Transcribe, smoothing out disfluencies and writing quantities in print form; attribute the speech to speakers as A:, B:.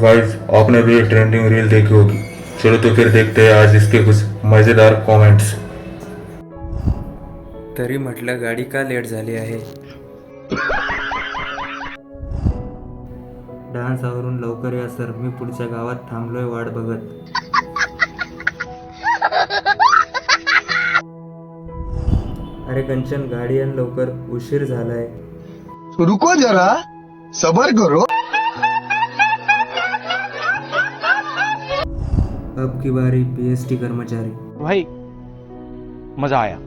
A: Guys, आपने भी ये ट्रेंडिंग रील देखी होगी। चलो तो फिर देखते हैं आज इसके कुछ मजेदार कमेंट्स।
B: तरी म्हटलं गाडी का लेट झाली आहे. डान्स आवरून लवकर या सर, मी पुढच्या गावात थांबलोय वाट बघत. अरे कंचन गाडी आण लवकर, उशीर झालाय.
C: रुको जरा, सबर करो.
B: अब की बारी पीएसटी कर्मचारी.
D: भाई मजा आया.